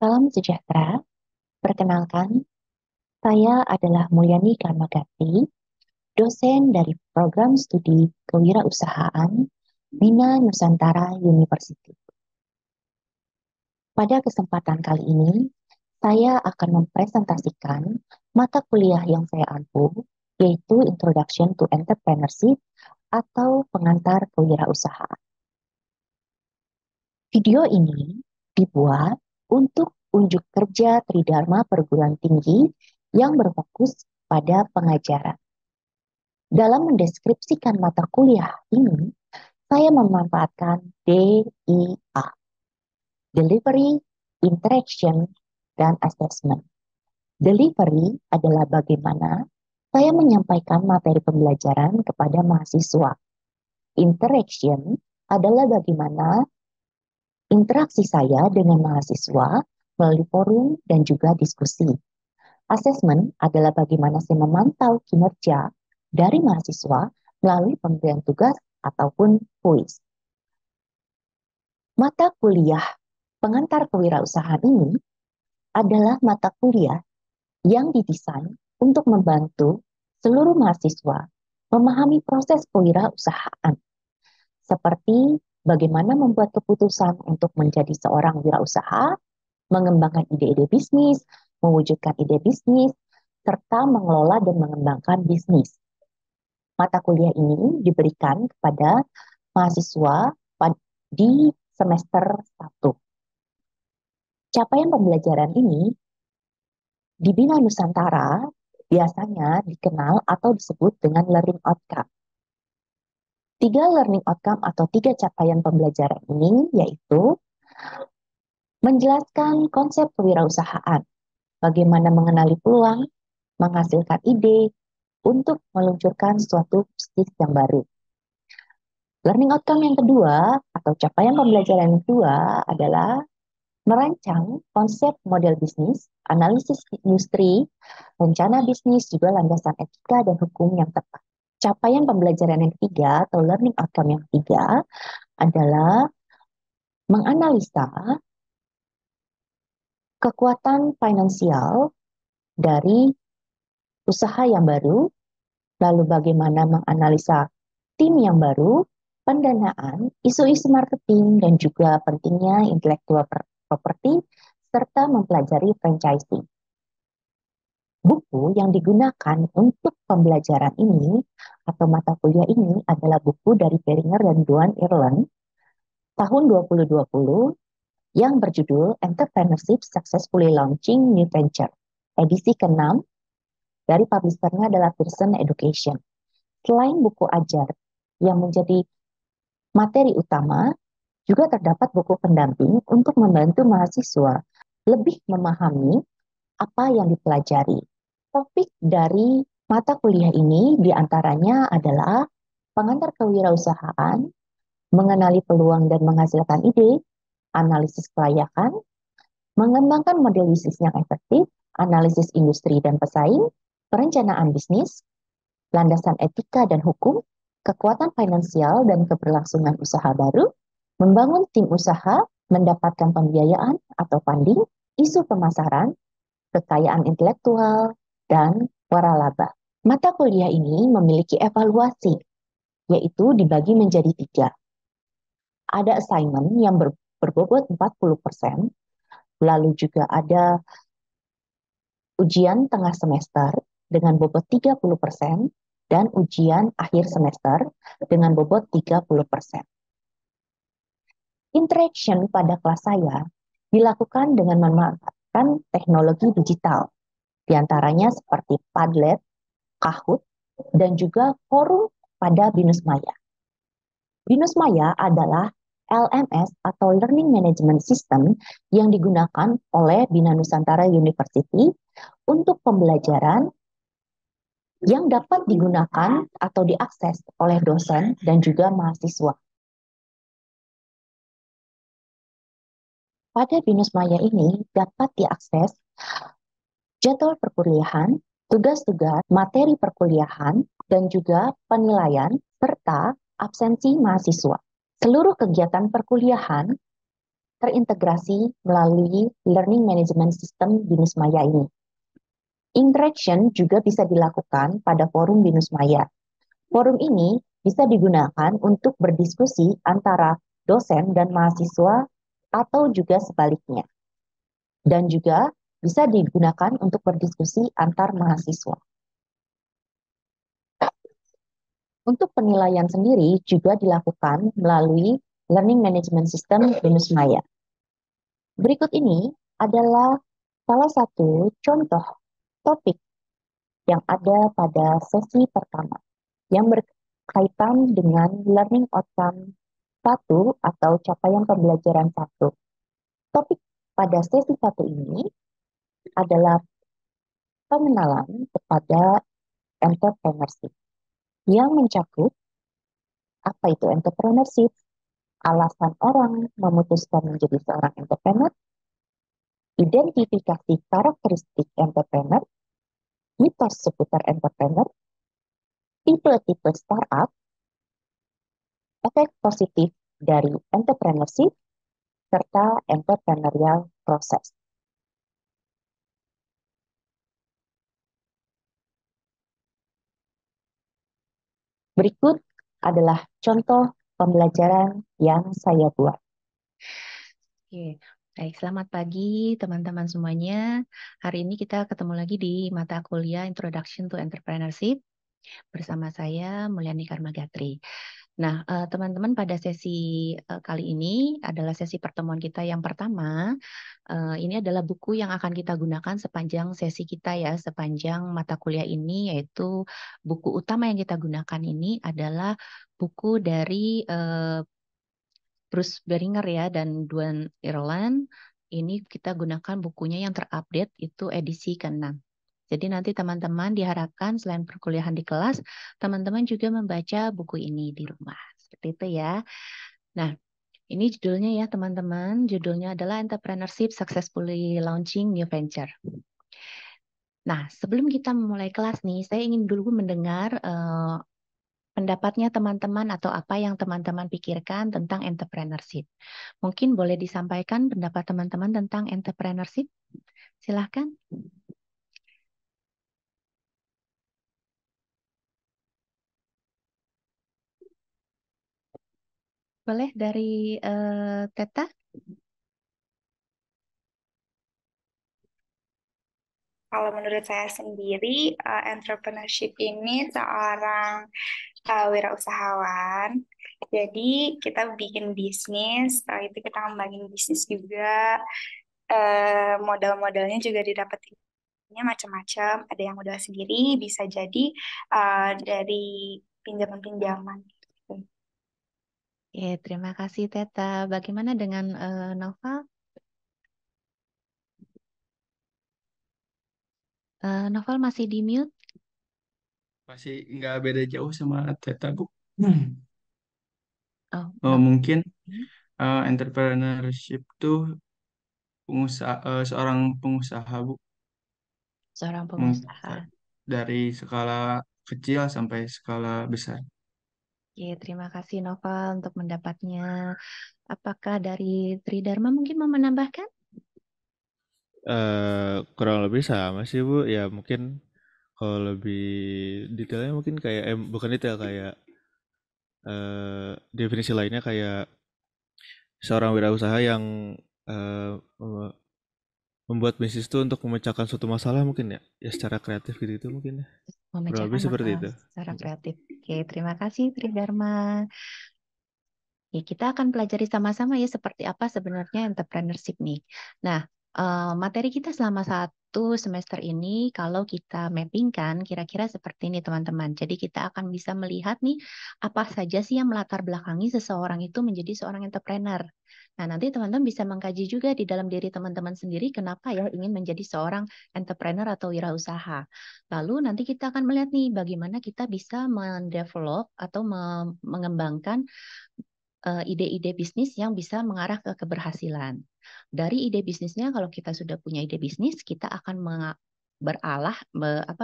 Salam sejahtera, perkenalkan, saya adalah Mulyani Karmagati, dosen dari Program Studi Kewirausahaan Bina Nusantara University. Pada kesempatan kali ini, saya akan mempresentasikan mata kuliah yang saya ampu, yaitu Introduction to Entrepreneurship atau pengantar kewirausahaan. Video ini dibuat untuk unjuk kerja Tridharma Perguruan Tinggi yang berfokus pada pengajaran. Dalam mendeskripsikan mata kuliah ini, saya memanfaatkan DIA, Delivery, Interaction, dan Assessment. Delivery adalah bagaimana saya menyampaikan materi pembelajaran kepada mahasiswa. Interaction adalah bagaimana interaksi saya dengan mahasiswa melalui forum dan juga diskusi. Assessment adalah bagaimana saya memantau kinerja dari mahasiswa melalui pemberian tugas ataupun kuis. Mata kuliah pengantar kewirausahaan ini adalah mata kuliah yang didesain untuk membantu seluruh mahasiswa memahami proses kewirausahaan, seperti bagaimana membuat keputusan untuk menjadi seorang wirausaha, mengembangkan ide-ide bisnis, mewujudkan ide bisnis, serta mengelola dan mengembangkan bisnis. Mata kuliah ini diberikan kepada mahasiswa di semester 1. Capaian pembelajaran ini di Bina Nusantara biasanya dikenal atau disebut dengan learning outcome. 3 learning outcome atau 3 capaian pembelajaran ini yaitu menjelaskan konsep kewirausahaan, bagaimana mengenali peluang, menghasilkan ide, untuk meluncurkan suatu bisnis yang baru. Learning outcome yang kedua atau capaian pembelajaran yang kedua adalah merancang konsep model bisnis, analisis industri, rencana bisnis, juga landasan etika dan hukum yang tepat. Capaian pembelajaran yang ketiga atau learning outcome yang ketiga adalah menganalisa kekuatan finansial dari usaha yang baru, lalu bagaimana menganalisa tim yang baru, pendanaan, isu-isu marketing, dan juga pentingnya intellectual property, serta mempelajari franchising. Buku yang digunakan untuk pembelajaran ini atau mata kuliah ini adalah buku dari Beringer dan Duan Ireland tahun 2020 yang berjudul Entrepreneurship Successfully Launching New Venture, edisi ke-6 dari publishernya adalah Pearson Education. Selain buku ajar yang menjadi materi utama, juga terdapat buku pendamping untuk membantu mahasiswa lebih memahami apa yang dipelajari. Topik dari mata kuliah ini diantaranya adalah pengantar kewirausahaan, mengenali peluang dan menghasilkan ide, analisis kelayakan, mengembangkan model bisnis yang efektif, analisis industri dan pesaing, perencanaan bisnis, landasan etika dan hukum, kekuatan finansial dan keberlangsungan usaha baru, membangun tim usaha, mendapatkan pembiayaan atau funding, isu pemasaran, kekayaan intelektual, dan waralaba. Mata kuliah ini memiliki evaluasi, yaitu dibagi menjadi 3. Ada assignment yang berbobot 40%, lalu juga ada ujian tengah semester dengan bobot 30%, dan ujian akhir semester dengan bobot 30%. Interaction pada kelas saya dilakukan dengan memanfaatkan teknologi digital, diantaranya seperti Padlet, Kahoot, dan juga forum pada Binus Maya. Binus Maya adalah LMS atau Learning Management System yang digunakan oleh Bina Nusantara University untuk pembelajaran yang dapat digunakan atau diakses oleh dosen dan juga mahasiswa. Pada Binus Maya ini dapat diakses jadwal perkuliahan, tugas-tugas materi perkuliahan, dan juga penilaian serta absensi mahasiswa. Seluruh kegiatan perkuliahan terintegrasi melalui Learning Management System Binus Maya ini. Interaction juga bisa dilakukan pada forum Binus Maya. Forum ini bisa digunakan untuk berdiskusi antara dosen dan mahasiswa atau juga sebaliknya. Dan juga bisa digunakan untuk berdiskusi antar mahasiswa. Untuk penilaian sendiri juga dilakukan melalui Learning Management System Binus Maya. Berikut ini adalah salah satu contoh topik yang ada pada sesi pertama yang berkaitan dengan learning outcome 1 atau capaian pembelajaran 1. Topik pada sesi 1 ini adalah pengenalan kepada entrepreneurship yang mencakup apa itu entrepreneurship, alasan orang memutuskan menjadi seorang entrepreneur, identifikasi karakteristik entrepreneur, mitos seputar entrepreneur, tipe-tipe startup, efek positif dari entrepreneurship, serta entrepreneurial process. Berikut adalah contoh pembelajaran yang saya buat. Oke, baik. Selamat pagi teman-teman semuanya. Hari ini kita ketemu lagi di mata kuliah Introduction to Entrepreneurship bersama saya Mulyani Karmagatri. Nah, teman-teman, pada sesi kali ini adalah sesi pertemuan kita yang pertama. Ini adalah buku yang akan kita gunakan sepanjang sesi kita ya, sepanjang mata kuliah ini, yaitu buku utama yang kita gunakan ini adalah buku dari Bruce Beringer ya dan Duane Ireland. Ini kita gunakan bukunya yang terupdate itu edisi ke-6. Jadi nanti teman-teman diharapkan selain perkuliahan di kelas, teman-teman juga membaca buku ini di rumah. Seperti itu ya. Nah, ini judulnya ya teman-teman. Judulnya adalah Entrepreneurship Successfully Launching New Venture. Nah, sebelum kita memulai kelas nih, saya ingin dulu mendengar pendapatnya teman-teman atau apa yang teman-teman pikirkan tentang entrepreneurship. Mungkin boleh disampaikan pendapat teman-teman tentang entrepreneurship? Silahkan. Boleh dari Teta? Kalau menurut saya sendiri, entrepreneurship ini seorang wirausahawan. Jadi kita bikin bisnis, setelah itu kita ngembangin bisnis juga. Modal-modalnya juga didapetinnya macam-macam. Ada yang modal sendiri, bisa jadi dari pinjaman-pinjaman. Oke, terima kasih Teta. Bagaimana dengan Nova? Novel masih di mute? Masih nggak beda jauh sama Teta, Bu. Oh, Oh, no. mungkin entrepreneurship tuh seorang pengusaha, Bu. Seorang Mungkin pengusaha. dari skala kecil sampai skala besar. Oke, terima kasih Novel untuk pendapatnya. Apakah dari Tridharma mungkin mau menambahkan? Kurang lebih sama sih Bu, ya mungkin kalau lebih detailnya mungkin kayak bukan detail kayak definisi lainnya kayak seorang wirausaha yang eh, mem- membuat bisnis itu untuk memecahkan suatu masalah mungkin ya, ya secara kreatif gitu mungkin ya, kurang lebih Memecahkan seperti masalah itu. secara kreatif. Oke, terima kasih Tridharma. Ya, kita akan pelajari sama-sama ya seperti apa sebenarnya entrepreneurship nih. Nah, materi kita selama 1 semester ini kalau kita mappingkan kira-kira seperti ini teman-teman. Jadi kita akan bisa melihat nih apa saja sih yang melatar belakangi seseorang itu menjadi seorang entrepreneur. Nah, nanti teman-teman bisa mengkaji juga di dalam diri teman-teman sendiri kenapa ya ingin menjadi seorang entrepreneur atau wirausaha. Lalu nanti kita akan melihat nih bagaimana kita bisa mendevelop atau mengembangkan ide-ide bisnis yang bisa mengarah ke keberhasilan. Dari ide bisnisnya, kalau kita sudah punya ide bisnis, kita akan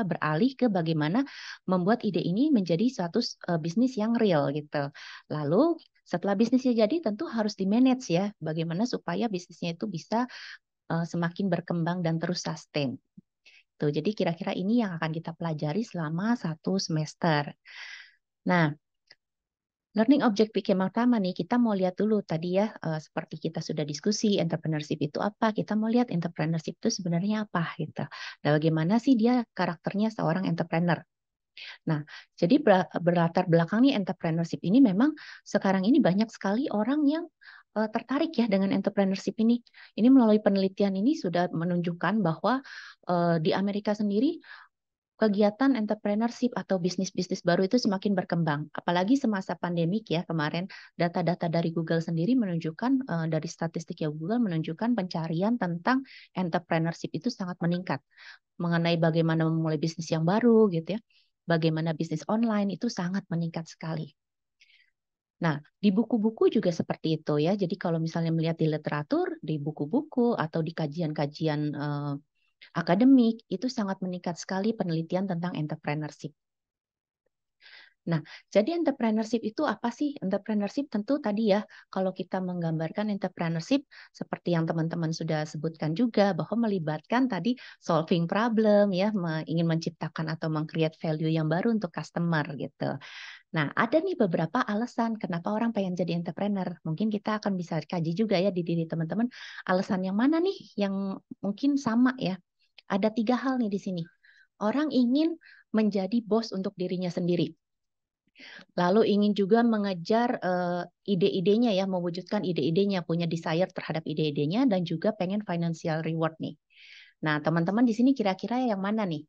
beralih ke bagaimana membuat ide ini menjadi suatu bisnis yang real gitu. Lalu setelah bisnisnya jadi tentu harus di-manage ya, bagaimana supaya bisnisnya itu bisa semakin berkembang dan terus sustain. Tuh, jadi kira-kira ini yang akan kita pelajari selama 1 semester. Nah, learning objective yang pertama nih, kita mau lihat dulu tadi ya, seperti kita sudah diskusi, entrepreneurship itu apa, kita mau lihat entrepreneurship itu sebenarnya apa gitu. Nah, bagaimana sih dia karakternya seorang entrepreneur. Nah, jadi berlatar belakang nih entrepreneurship ini memang sekarang ini banyak sekali orang yang tertarik ya dengan entrepreneurship ini. Ini melalui penelitian ini sudah menunjukkan bahwa di Amerika sendiri kegiatan entrepreneurship atau bisnis-bisnis baru itu semakin berkembang. Apalagi semasa pandemik ya kemarin, data-data dari Google sendiri menunjukkan, dari statistik ya Google menunjukkan pencarian tentang entrepreneurship itu sangat meningkat. Mengenai bagaimana memulai bisnis yang baru gitu ya, bagaimana bisnis online itu sangat meningkat sekali. Nah, di buku-buku juga seperti itu ya. Jadi kalau misalnya melihat di literatur, di buku-buku atau di kajian-kajian akademik itu sangat meningkat sekali penelitian tentang entrepreneurship. Nah, jadi entrepreneurship itu apa sih? Entrepreneurship tentu tadi ya, kalau kita menggambarkan entrepreneurship seperti yang teman-teman sudah sebutkan juga bahwa melibatkan tadi solving problem ya, ingin menciptakan atau meng-create value yang baru untuk customer gitu. Nah, ada nih beberapa alasan kenapa orang pengen jadi entrepreneur. Mungkin kita akan bisa kaji juga ya di diri teman-teman, alasan yang mana nih yang mungkin sama ya. Ada 3 hal nih di sini. Orang ingin menjadi bos untuk dirinya sendiri. Lalu ingin juga mengejar ide-idenya ya, mewujudkan ide-idenya, punya desire terhadap ide-idenya dan juga pengen financial reward nih. Nah, teman-teman di sini kira-kira yang mana nih?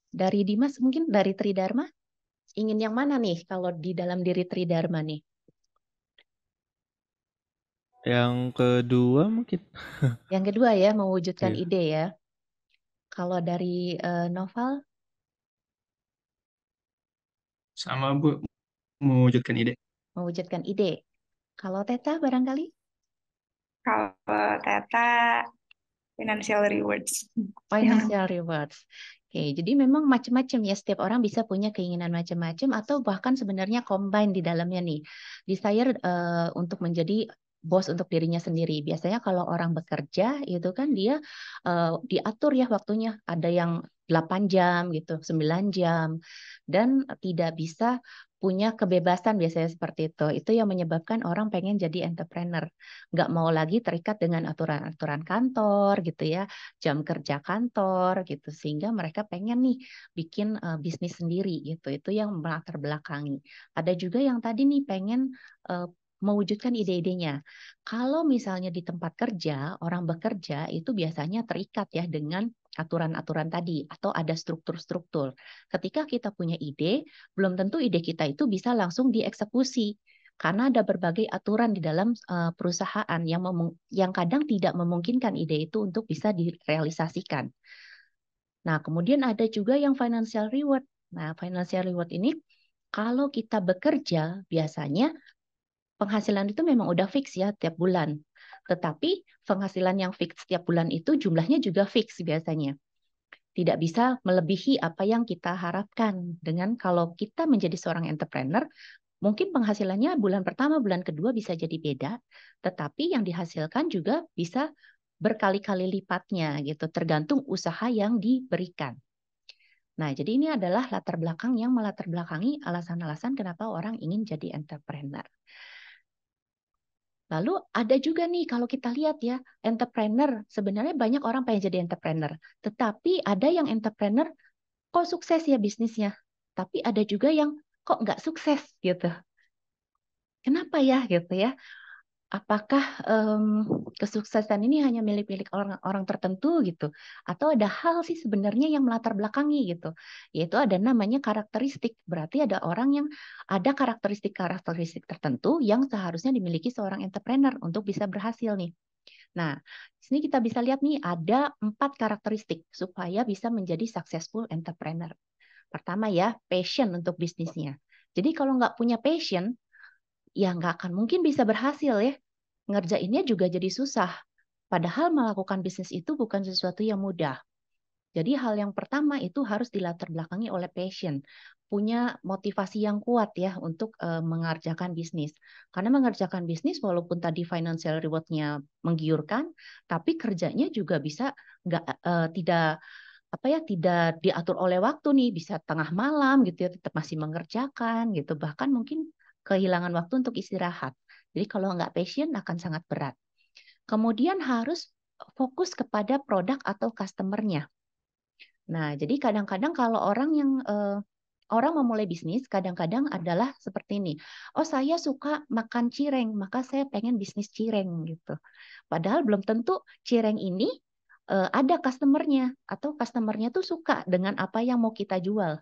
Dari Dimas mungkin, dari Tridharma? Ingin yang mana nih kalau di dalam diri Tridharma nih? Yang kedua mungkin. Yang kedua ya, mewujudkan Iya. ide ya. Kalau dari Noval, Sama Bu, mewujudkan ide. mewujudkan ide. Kalau Teta barangkali? Kalau Tata financial rewards. Financial rewards. Oke, jadi memang macam-macam ya, setiap orang bisa punya keinginan macam-macam atau bahkan sebenarnya combine di dalamnya nih. Desire untuk menjadi bos untuk dirinya sendiri. Biasanya kalau orang bekerja itu kan dia diatur ya waktunya. Ada yang 8 jam gitu, 9 jam dan tidak bisa punya kebebasan biasanya seperti itu. Itu yang menyebabkan orang pengen jadi entrepreneur. Nggak mau lagi terikat dengan aturan-aturan kantor gitu ya, jam kerja kantor gitu, sehingga mereka pengen nih bikin bisnis sendiri gitu. Itu yang melatar belakangi. Ada juga yang tadi nih pengen mewujudkan ide-idenya. Kalau misalnya di tempat kerja, orang bekerja itu biasanya terikat ya dengan aturan-aturan tadi atau ada struktur-struktur. Ketika kita punya ide, belum tentu ide kita itu bisa langsung dieksekusi. Karena ada berbagai aturan di dalam perusahaan yang kadang tidak memungkinkan ide itu untuk bisa direalisasikan. Nah, kemudian ada juga yang financial reward. Nah, financial reward ini kalau kita bekerja biasanya penghasilan itu memang udah fix ya tiap bulan. Tetapi penghasilan yang fix tiap bulan itu jumlahnya juga fix biasanya. Tidak bisa melebihi apa yang kita harapkan. Dengan kalau kita menjadi seorang entrepreneur, mungkin penghasilannya bulan pertama, bulan kedua bisa jadi beda, tetapi yang dihasilkan juga bisa berkali-kali lipatnya gitu, tergantung usaha yang diberikan. Nah, jadi ini adalah latar belakang yang melatar belakangi alasan-alasan kenapa orang ingin jadi entrepreneur. Lalu ada juga nih kalau kita lihat ya, entrepreneur, sebenarnya banyak orang pengen jadi entrepreneur, tetapi ada yang entrepreneur kok sukses ya bisnisnya, tapi ada juga yang kok nggak sukses gitu. Kenapa ya gitu ya? Apakah kesuksesan ini hanya milik-milik orang-orang tertentu gitu? Atau ada hal sih sebenarnya yang melatar belakangi gitu? Yaitu ada namanya karakteristik. Berarti ada orang yang ada karakteristik-karakteristik tertentu yang seharusnya dimiliki seorang entrepreneur untuk bisa berhasil nih. Nah, di sini kita bisa lihat nih ada 4 karakteristik supaya bisa menjadi successful entrepreneur. Pertama ya, passion untuk bisnisnya. Jadi kalau nggak punya passion, ya nggak akan mungkin bisa berhasil ya. Ngerjainnya juga jadi susah. Padahal melakukan bisnis itu bukan sesuatu yang mudah. Jadi hal yang pertama itu harus dilatar belakangi oleh passion, punya motivasi yang kuat ya untuk mengerjakan bisnis. Karena mengerjakan bisnis walaupun tadi financial reward-nya menggiurkan, tapi kerjanya juga bisa tidak tidak diatur oleh waktu nih, bisa tengah malam gitu ya, tetap masih mengerjakan gitu, bahkan mungkin kehilangan waktu untuk istirahat. Jadi kalau nggak passion akan sangat berat. Kemudian harus fokus kepada produk atau customer-nya. Nah, jadi kadang-kadang kalau orang memulai bisnis, kadang-kadang adalah seperti ini. Oh, saya suka makan cireng, maka saya pengen bisnis cireng gitu. Padahal belum tentu cireng ini ada customer-nya atau customer-nya tuh suka dengan apa yang mau kita jual.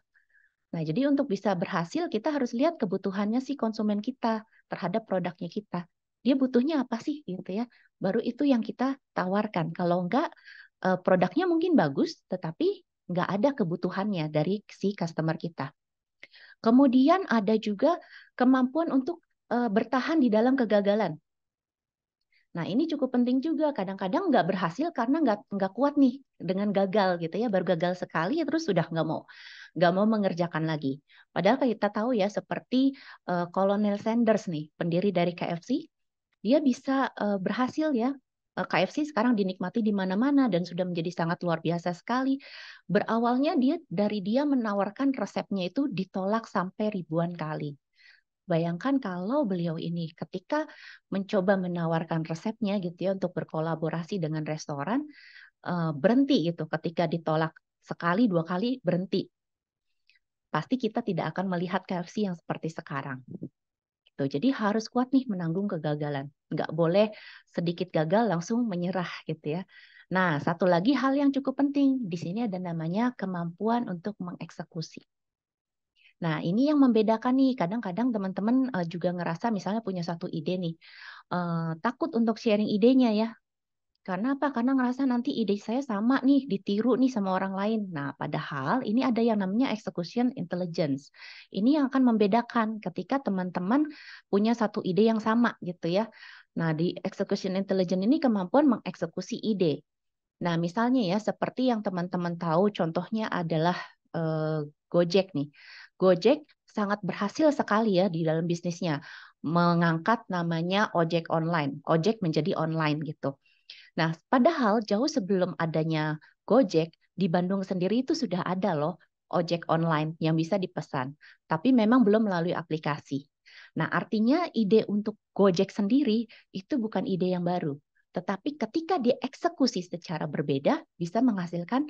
Nah, jadi untuk bisa berhasil kita harus lihat kebutuhannya si konsumen kita terhadap produknya kita. Dia butuhnya apa sih gitu ya. Baru itu yang kita tawarkan. Kalau enggak produknya mungkin bagus tetapi nggak ada kebutuhannya dari si customer kita. Kemudian ada juga kemampuan untuk bertahan di dalam kegagalan. Nah, ini cukup penting juga. Kadang-kadang nggak berhasil karena nggak kuat nih dengan gagal gitu ya. Baru gagal sekali terus sudah nggak mau mengerjakan lagi. Padahal kita tahu ya seperti Colonel Sanders nih, pendiri dari KFC, dia bisa berhasil ya. KFC sekarang dinikmati di mana-mana dan sudah menjadi sangat luar biasa sekali. Berawalnya dari dia menawarkan resepnya itu ditolak sampai ribuan kali. Bayangkan kalau beliau ini ketika mencoba menawarkan resepnya gitu ya untuk berkolaborasi dengan restoran, berhenti gitu ketika ditolak sekali, dua kali berhenti. Pasti kita tidak akan melihat KFC yang seperti sekarang. Gitu. Jadi harus kuat nih menanggung kegagalan. Nggak boleh sedikit gagal langsung menyerah gitu ya. Nah, satu lagi hal yang cukup penting. Di sini ada namanya kemampuan untuk mengeksekusi. Nah, ini yang membedakan nih. Kadang-kadang teman-teman juga ngerasa misalnya punya satu ide nih. Takut untuk sharing idenya ya. Karena apa? Karena ngerasa nanti ide saya sama nih, ditiru nih sama orang lain. Nah, padahal ini ada yang namanya execution intelligence. Ini yang akan membedakan ketika teman-teman punya satu ide yang sama gitu ya. Nah, di execution intelligence ini kemampuan mengeksekusi ide. Nah, misalnya ya, seperti yang teman-teman tahu, contohnya adalah Gojek nih. Gojek sangat berhasil sekali ya di dalam bisnisnya, mengangkat namanya ojek online, ojek menjadi online gitu. Nah, padahal jauh sebelum adanya Gojek, di Bandung sendiri itu sudah ada loh ojek online yang bisa dipesan, tapi memang belum melalui aplikasi. Nah, artinya ide untuk Gojek sendiri itu bukan ide yang baru, tetapi ketika dieksekusi secara berbeda bisa menghasilkan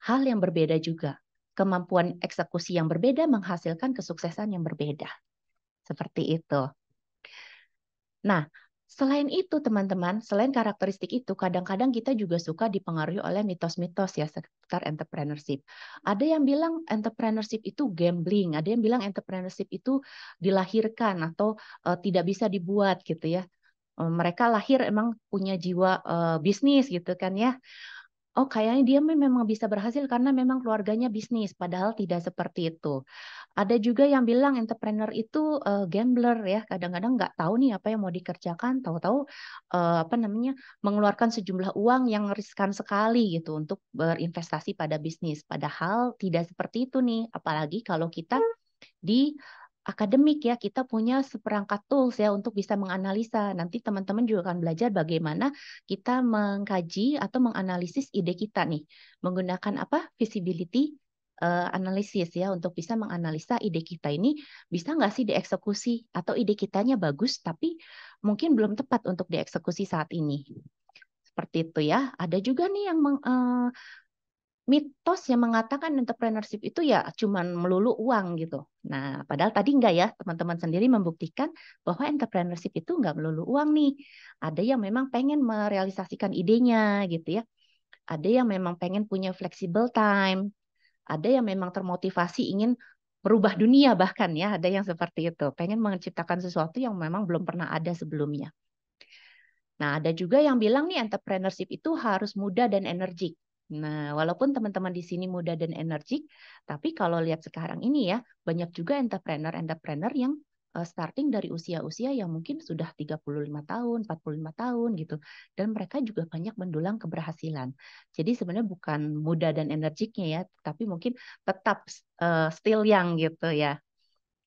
hal yang berbeda juga. Kemampuan eksekusi yang berbeda menghasilkan kesuksesan yang berbeda. Seperti itu. Nah, selain itu teman-teman, selain karakteristik itu, kadang-kadang kita juga suka dipengaruhi oleh mitos-mitos ya seputar entrepreneurship. Ada yang bilang entrepreneurship itu gambling, ada yang bilang entrepreneurship itu dilahirkan atau tidak bisa dibuat gitu ya. Mereka lahir emang punya jiwa bisnis gitu kan ya. Oh, kayaknya dia memang bisa berhasil karena memang keluarganya bisnis, padahal tidak seperti itu. Ada juga yang bilang entrepreneur itu gambler ya, kadang-kadang nggak tahu nih apa yang mau dikerjakan, tahu-tahu mengeluarkan sejumlah uang yang riskan sekali gitu untuk berinvestasi pada bisnis. Padahal tidak seperti itu nih, apalagi kalau kita di akademik ya, kita punya seperangkat tools ya untuk bisa menganalisa. Nanti teman-teman juga akan belajar bagaimana kita mengkaji atau menganalisis ide kita nih. Menggunakan apa? Visibility analisis ya untuk bisa menganalisa ide kita ini bisa nggak sih dieksekusi atau ide kitanya bagus tapi mungkin belum tepat untuk dieksekusi saat ini. Seperti itu ya. Ada juga nih yang mitos yang mengatakan entrepreneurship itu ya cuman melulu uang gitu. Nah, padahal tadi enggak ya, teman-teman sendiri membuktikan bahwa entrepreneurship itu enggak melulu uang nih. Ada yang memang pengen merealisasikan idenya gitu ya. Ada yang memang pengen punya flexible time. Ada yang memang termotivasi ingin merubah dunia bahkan ya, ada yang seperti itu. Pengen menciptakan sesuatu yang memang belum pernah ada sebelumnya. Nah, ada juga yang bilang nih entrepreneurship itu harus muda dan energik. Nah, walaupun teman-teman di sini muda dan energik, tapi kalau lihat sekarang ini ya, banyak juga entrepreneur yang starting dari usia-usia yang mungkin sudah 35 tahun, 45 tahun gitu. Dan mereka juga banyak mendulang keberhasilan. Jadi sebenarnya bukan muda dan energiknya ya, tapi mungkin tetap still young gitu ya.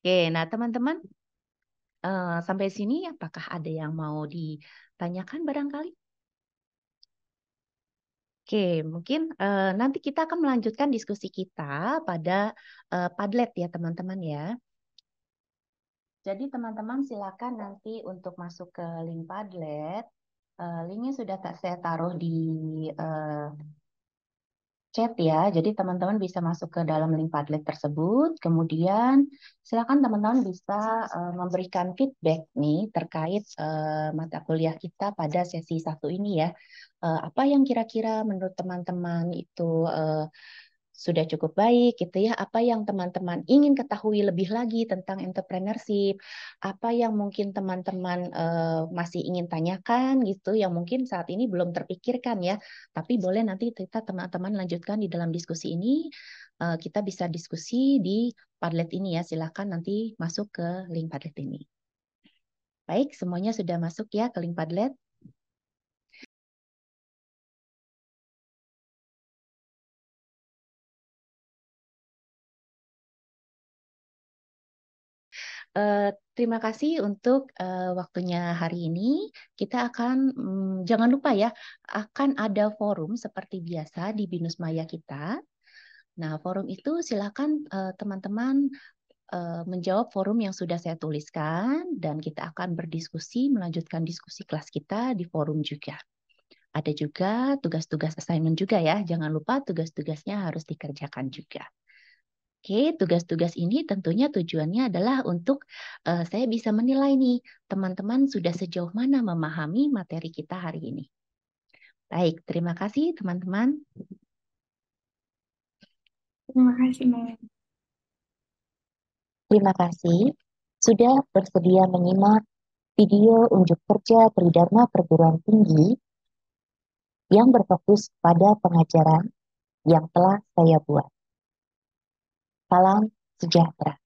Oke, nah teman-teman sampai sini apakah ada yang mau ditanyakan barangkali? Oke, mungkin nanti kita akan melanjutkan diskusi kita pada Padlet ya teman-teman ya. Jadi teman-teman silakan nanti untuk masuk ke link Padlet. Linknya sudah saya taruh di chat ya. Jadi teman-teman bisa masuk ke dalam link Padlet tersebut. Kemudian silakan teman-teman bisa memberikan feedback nih terkait mata kuliah kita pada sesi 1 ini ya. Apa yang kira-kira menurut teman-teman itu sudah cukup baik gitu ya. Apa yang teman-teman ingin ketahui lebih lagi tentang entrepreneurship, apa yang mungkin teman-teman masih ingin tanyakan gitu, yang mungkin saat ini belum terpikirkan ya, tapi boleh nanti kita teman-teman lanjutkan di dalam diskusi ini. Kita bisa diskusi di Padlet ini ya, silakan nanti masuk ke link Padlet ini. Baik, semuanya sudah masuk ya ke link Padlet. Terima kasih untuk waktunya hari ini. Kita akan, jangan lupa ya, akan ada forum seperti biasa di Binus Maya kita. Nah, forum itu silakan teman-teman menjawab forum yang sudah saya tuliskan dan kita akan berdiskusi, melanjutkan diskusi kelas kita di forum juga. Ada juga tugas-tugas assignment juga ya, jangan lupa tugas-tugasnya harus dikerjakan juga. Oke, tugas-tugas ini tentunya tujuannya adalah untuk saya bisa menilai nih, teman-teman sudah sejauh mana memahami materi kita hari ini. Baik, terima kasih teman-teman. Terima kasih, Mbak. Terima kasih sudah bersedia menyimak video unjuk kerja Tridharma Perguruan Tinggi yang berfokus pada pengajaran yang telah saya buat. Salam sejahtera.